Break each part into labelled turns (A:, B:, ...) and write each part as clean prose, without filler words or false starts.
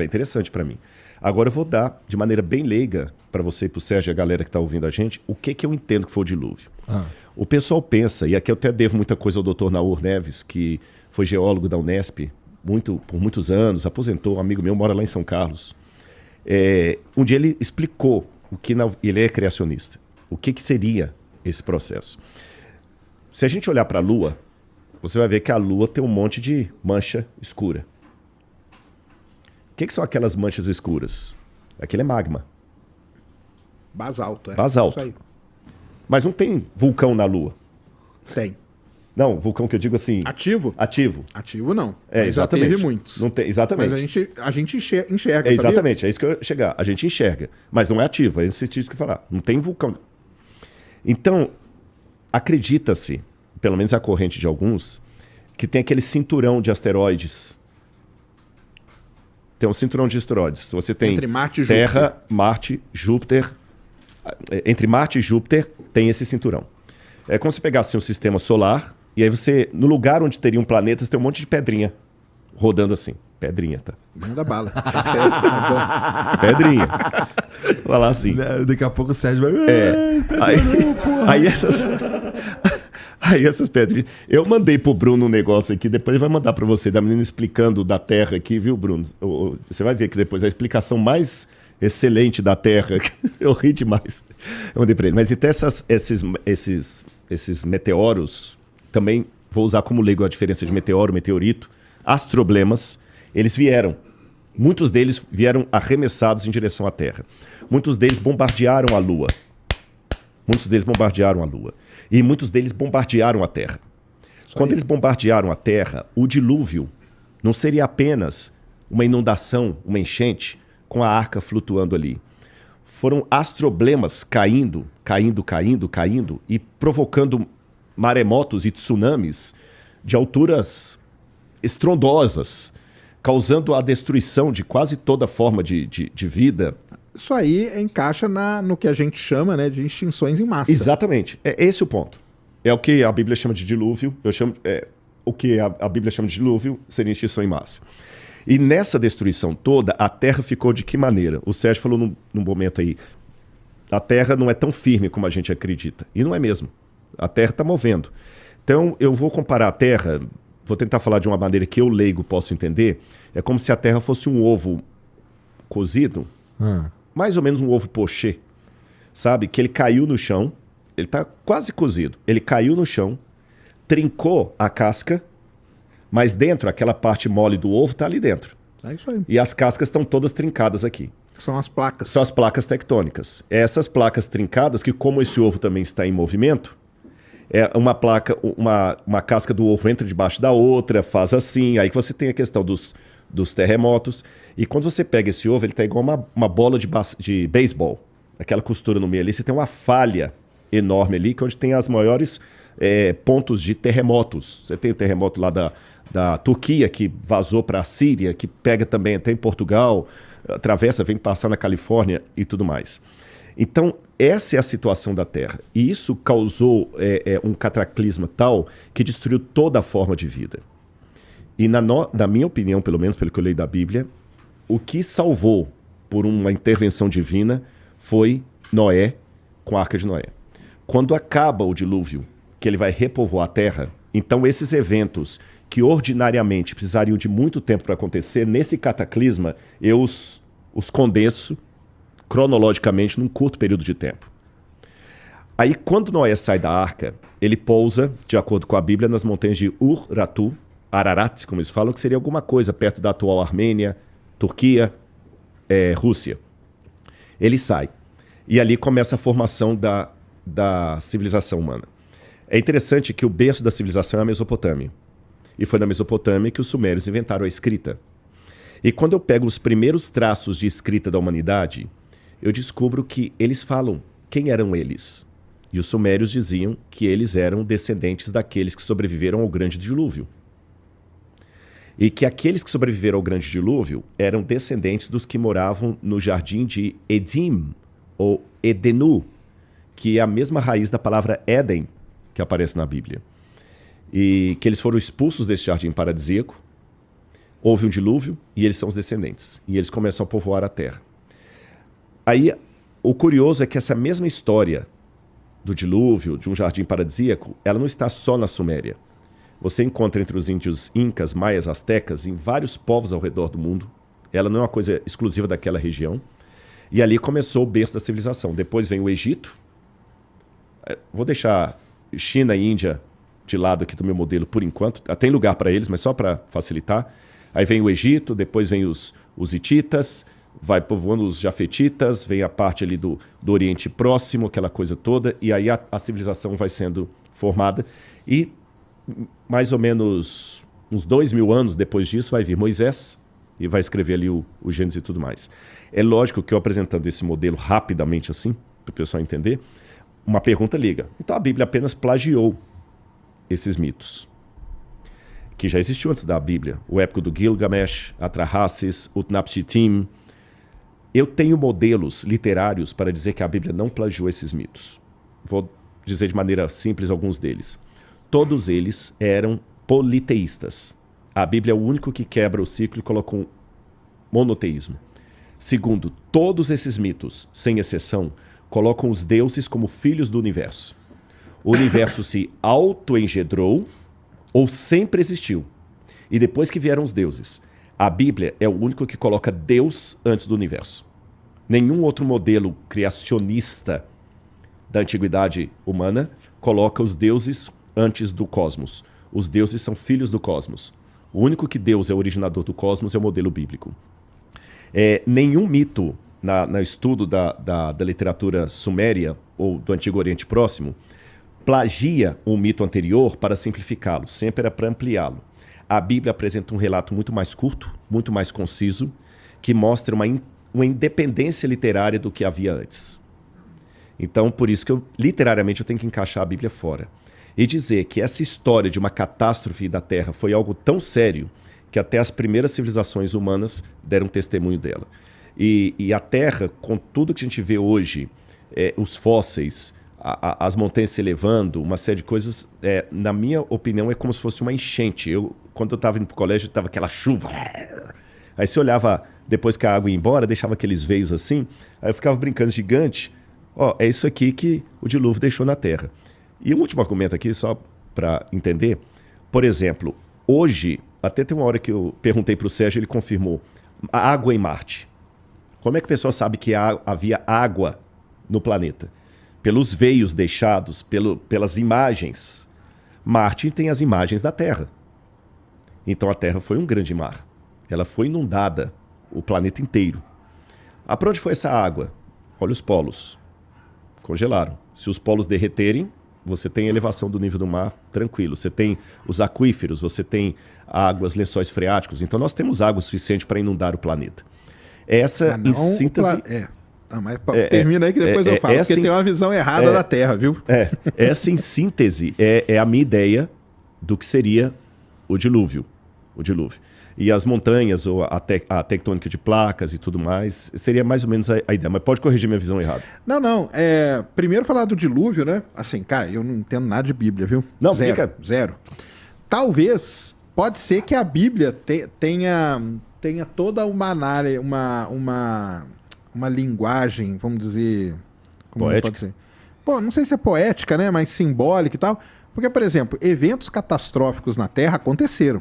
A: É interessante para mim. Agora eu vou dar, de maneira bem leiga, para você e para o Sérgio e a galera que está ouvindo a gente, o que eu entendo que foi o dilúvio. O pessoal pensa, e aqui eu até devo muita coisa ao Dr. Naur Neves, que foi geólogo da Unesp por muitos anos, aposentou, um amigo meu, mora lá em São Carlos. Um dia ele explicou, ele é criacionista, o que seria esse processo. Se a gente olhar para a Lua, você vai ver que a Lua tem um monte de mancha escura. O que são aquelas manchas escuras? Aquilo é magma.
B: Basalto,
A: Basalto.
B: Isso aí.
A: Mas não tem vulcão na Lua.
B: Tem.
A: Não, vulcão que eu digo assim...
B: Ativo?
A: Ativo.
B: Ativo não.
A: Mas
B: exatamente.
A: Já
B: teve muitos.
A: Não tem, exatamente.
B: Mas a gente enxerga,
A: exatamente, é isso que eu ia chegar. A gente enxerga, mas não é ativo, é esse sentido que eu falar. Não tem vulcão. Então, acredita-se, pelo menos a corrente de alguns, que tem aquele cinturão de asteroides. Tem um cinturão de asteroides. Você tem
B: entre Marte e
A: Terra,
B: Júpiter.
A: Marte, Júpiter. Entre Marte e Júpiter tem esse cinturão. É como se pegasse um sistema solar e aí você, no lugar onde teriam planetas, tem um monte de pedrinha rodando assim. Pedrinha, tá?
B: Manda bala. Tá certo, tá bom.
A: Pedrinha. Vai lá assim.
C: Daqui a pouco o Sérgio vai...
A: Aí essas pedrinhas... Eu mandei pro Bruno um negócio aqui, depois ele vai mandar pra você, da menina explicando da Terra aqui, viu, Bruno? Você vai ver que depois a explicação mais excelente da Terra, eu ri demais. Eu mandei pra ele. Mas então esses meteoros, também vou usar como leigo a diferença de meteoro, meteorito, astroblemas, eles vieram. Muitos deles vieram arremessados em direção à Terra. Muitos deles bombardearam a Lua. E muitos deles bombardearam a Terra. Quando eles bombardearam a Terra, o dilúvio não seria apenas uma inundação, uma enchente, com a arca flutuando ali. Foram astroblemas caindo e provocando maremotos e tsunamis de alturas estrondosas, causando a destruição de quase toda forma de vida.
B: Isso aí encaixa no que a gente chama, né, de extinções em massa.
A: Exatamente. É esse o ponto. É o que a Bíblia chama de dilúvio. O que a Bíblia chama de dilúvio seria extinção em massa. E nessa destruição toda, a Terra ficou de que maneira? O Sérgio falou num momento aí, a Terra não é tão firme como a gente acredita. E não é mesmo. A Terra está movendo. Então, eu vou comparar a Terra, vou tentar falar de uma maneira que eu, leigo, posso entender. É como se a Terra fosse um ovo cozido, mais ou menos um ovo pochê, sabe? Que ele caiu no chão, ele está quase cozido. Ele caiu no chão, trincou a casca, mas dentro, aquela parte mole do ovo está ali dentro.
B: É isso aí.
A: E as cascas estão todas trincadas aqui.
B: São as placas.
A: São as placas tectônicas. Essas placas trincadas, que como esse ovo também está em movimento, uma casca do ovo entra debaixo da outra, faz assim, aí que você tem a questão dos terremotos. E quando você pega esse ovo, ele está igual uma bola de beisebol. Aquela costura no meio ali, você tem uma falha enorme ali, que é onde tem as maiores pontos de terremotos. Você tem o terremoto lá da Turquia, que vazou para a Síria, que pega também até em Portugal, atravessa, vem passar na Califórnia e tudo mais. Então, essa é a situação da Terra. E isso causou um cataclisma tal que destruiu toda a forma de vida. E na minha opinião, pelo menos pelo que eu leio da Bíblia, o que salvou por uma intervenção divina foi Noé com a Arca de Noé. Quando acaba o dilúvio, que ele vai repovoar a Terra, então esses eventos que ordinariamente precisariam de muito tempo para acontecer, nesse cataclisma, eu os condenso cronologicamente num curto período de tempo. Aí, quando Noé sai da arca, ele pousa, de acordo com a Bíblia, nas montanhas de Ur-Ratu, Ararat, como eles falam, que seria alguma coisa perto da atual Armênia, Turquia, Rússia. Ele sai. E ali começa a formação da civilização humana. É interessante que o berço da civilização é a Mesopotâmia. E foi na Mesopotâmia que os sumérios inventaram a escrita. E quando eu pego os primeiros traços de escrita da humanidade, eu descubro que eles falam quem eram eles. E os sumérios diziam que eles eram descendentes daqueles que sobreviveram ao grande dilúvio. E que aqueles que sobreviveram ao grande dilúvio eram descendentes dos que moravam no jardim de Edim, ou Edenu, que é a mesma raiz da palavra Éden, que aparece na Bíblia. E que eles foram expulsos desse jardim paradisíaco, houve um dilúvio e eles são os descendentes. E eles começam a povoar a terra. Aí, o curioso é que essa mesma história do dilúvio, de um jardim paradisíaco, ela não está só na Suméria. Você encontra entre os índios incas, maias, astecas, em vários povos ao redor do mundo. Ela não é uma coisa exclusiva daquela região. E ali começou o berço da civilização. Depois vem o Egito. Vou deixar China e Índia de lado aqui do meu modelo por enquanto. Tem lugar para eles, mas só para facilitar. Aí vem o Egito, depois vem os hititas, vai povoando os jafetitas, vem a parte ali do Oriente Próximo, aquela coisa toda, e aí a civilização vai sendo formada. E mais ou menos uns 2000 anos depois disso vai vir Moisés e vai escrever ali o Gênesis e tudo mais. É lógico que eu apresentando esse modelo rapidamente assim, para o pessoal entender, uma pergunta liga. Então a Bíblia apenas plagiou esses mitos, que já existiu antes da Bíblia. O épico do Gilgamesh, Atrahasis, Utnapishtim. Eu tenho modelos literários para dizer que a Bíblia não plagiou esses mitos. Vou dizer de maneira simples alguns deles. Todos eles eram politeístas. A Bíblia é o único que quebra o ciclo e coloca um monoteísmo. Segundo, todos esses mitos, sem exceção, colocam os deuses como filhos do universo. O universo se autoengendrou ou sempre existiu. E depois que vieram os deuses, a Bíblia é o único que coloca Deus antes do universo. Nenhum outro modelo criacionista da antiguidade humana coloca os deuses antes do cosmos. Os deuses são filhos do cosmos. O único que Deus é o originador do cosmos é o modelo bíblico. Nenhum mito no estudo da literatura suméria ou do Antigo Oriente Próximo plagia um mito anterior para simplificá-lo, sempre era para ampliá-lo. A Bíblia apresenta um relato muito mais curto, muito mais conciso, que mostra uma independência literária do que havia antes. Então, por isso que literariamente eu tenho que encaixar a Bíblia fora. E dizer que essa história de uma catástrofe da Terra foi algo tão sério que até as primeiras civilizações humanas deram testemunho dela. E a Terra, com tudo que a gente vê hoje, os fósseis, as montanhas se elevando, uma série de coisas, na minha opinião, é como se fosse uma enchente. Quando eu estava indo para o colégio, estava aquela chuva. Aí você olhava, depois que a água ia embora, deixava aqueles veios assim, aí eu ficava brincando gigante. É isso aqui que o dilúvio deixou na Terra. E um último argumento aqui, só para entender. Por exemplo, hoje, até tem uma hora que eu perguntei para o Sérgio, ele confirmou, a água em Marte. Como é que a pessoa sabe que havia água no planeta? Pelos veios deixados, pelas imagens. Marte tem as imagens da Terra. Então a Terra foi um grande mar. Ela foi inundada, o planeta inteiro. Para onde foi essa água? Olha os polos. Congelaram. Se os polos derreterem, você tem elevação do nível do mar tranquilo. Você tem os aquíferos, você tem águas, lençóis freáticos. Então nós temos água suficiente para inundar o planeta. Essa, em síntese...
B: mas termina aí que depois eu falo, porque tem uma visão errada da Terra, viu?
A: Essa, em síntese, é a minha ideia do que seria o dilúvio. E as montanhas, ou a tectônica de placas e tudo mais, seria mais ou menos a ideia. Mas pode corrigir minha visão errada.
B: Não. Primeiro falar do dilúvio, né? Assim, cara, eu não entendo nada de Bíblia, viu?
A: Não,
B: Zero. Talvez, pode ser que a Bíblia tenha toda uma análise, uma linguagem, vamos dizer...
A: Poética?
B: Pode ser? Não sei se é poética, né? Mas simbólica e tal. Porque, por exemplo, eventos catastróficos na Terra aconteceram.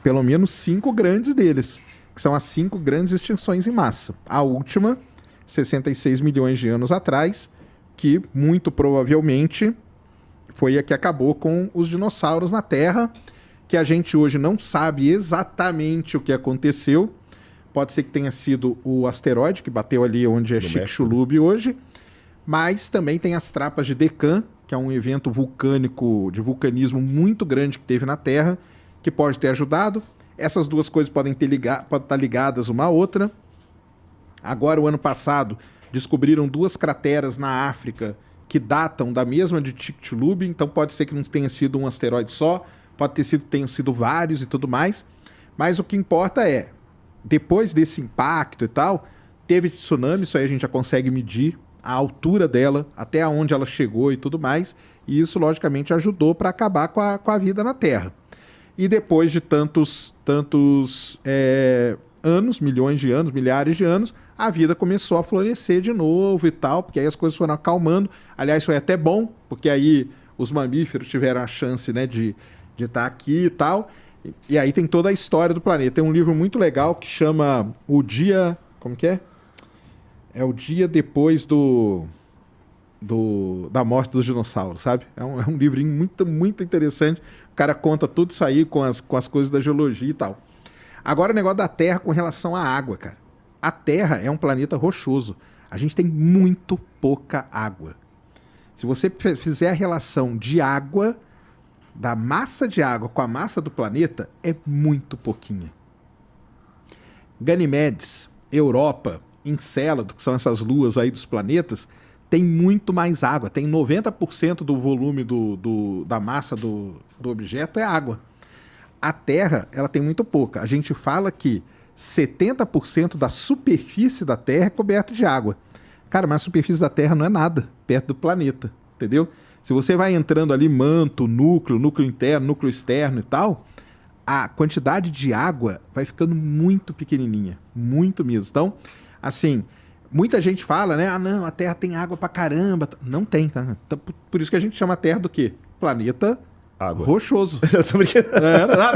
B: Pelo menos 5 grandes deles, que são as 5 grandes extinções em massa. A última, 66 milhões de anos atrás, que muito provavelmente foi a que acabou com os dinossauros na Terra, que a gente hoje não sabe exatamente o que aconteceu. Pode ser que tenha sido o asteroide que bateu ali onde é Chicxulub hoje, mas também tem as trapas de Deccan, que é um evento vulcânico, de vulcanismo muito grande que teve na Terra, que pode ter ajudado. Essas duas coisas podem estar ligadas uma à outra. Agora, o ano passado, descobriram 2 crateras na África que datam da mesma de Chicxulub, então pode ser que não tenha sido um asteroide só, pode ter sido, tenham sido vários e tudo mais. Mas o que importa é, depois desse impacto e tal, teve tsunami, isso aí a gente já consegue medir a altura dela, até onde ela chegou e tudo mais, e isso, logicamente, ajudou para acabar com a vida na Terra. E depois de tantos anos, milhões de anos, milhares de anos, a vida começou a florescer de novo e tal, porque aí as coisas foram acalmando. Aliás, foi até bom, porque aí os mamíferos tiveram a chance, né, de estar aqui e tal. E aí tem toda a história do planeta. Tem um livro muito legal que chama O Dia... Como que é? É o dia depois da morte dos dinossauros, sabe? É um livrinho muito, muito interessante. O cara conta tudo isso aí com as coisas da geologia e tal. Agora o negócio da Terra com relação à água, cara. A Terra é um planeta rochoso. A gente tem muito pouca água. Se você fizer a relação de água, da massa de água com a massa do planeta, é muito pouquinha. Ganymedes, Europa, Encélado, que são essas luas aí dos planetas, tem muito mais água. Tem 90% do volume da massa do objeto é água. A Terra, ela tem muito pouca. A gente fala que 70% da superfície da Terra é coberta de água. Cara, mas a superfície da Terra não é nada perto do planeta, entendeu? Se você vai entrando ali manto, núcleo interno, núcleo externo e tal, a quantidade de água vai ficando muito pequenininha, muito mesmo. Então, assim, muita gente fala, né? Ah, não, a Terra tem água pra caramba. Não tem, tá? Então, por isso que a gente chama a Terra do quê? Planeta água. Rochoso.
A: Eu tô brincando.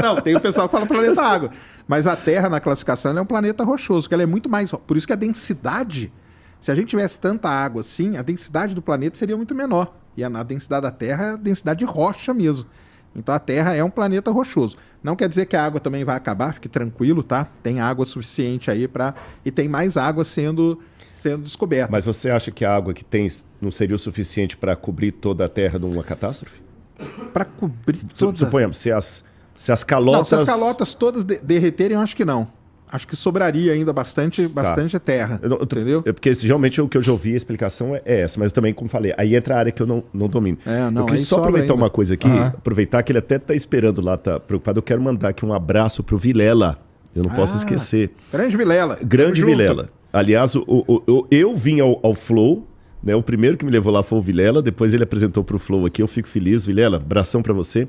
B: Não, tem o pessoal que fala planeta água. Mas a Terra, na classificação, ela é um planeta rochoso, que ela é muito mais... Por isso que a densidade, se a gente tivesse tanta água assim, a densidade do planeta seria muito menor. E a densidade da Terra é a densidade de rocha mesmo. Então a Terra é um planeta rochoso. Não quer dizer que a água também vai acabar, fique tranquilo, tá? Tem água suficiente aí para... E tem mais água sendo descoberta.
A: Mas você acha que a água que tem não seria o suficiente para cobrir toda a Terra de uma catástrofe?
B: Para cobrir toda...
A: Suponhamos, se as calotas...
B: Não, se as calotas todas derreterem, eu acho que não. Acho que sobraria ainda bastante terra, entendeu?
A: Porque geralmente o que eu já ouvi, a explicação é essa, mas eu também, como falei, aí entra a área que eu não domino. Eu queria só aproveitar uma coisa aqui, aproveitar que ele até está esperando lá, tá preocupado, eu quero mandar aqui um abraço pro Vilela, eu não posso esquecer.
B: Grande Vilela.
A: Grande Vilela. Aliás, eu vim ao Flow, né? O primeiro que me levou lá foi o Vilela, depois ele apresentou pro Flow aqui, eu fico feliz, Vilela, abração para você.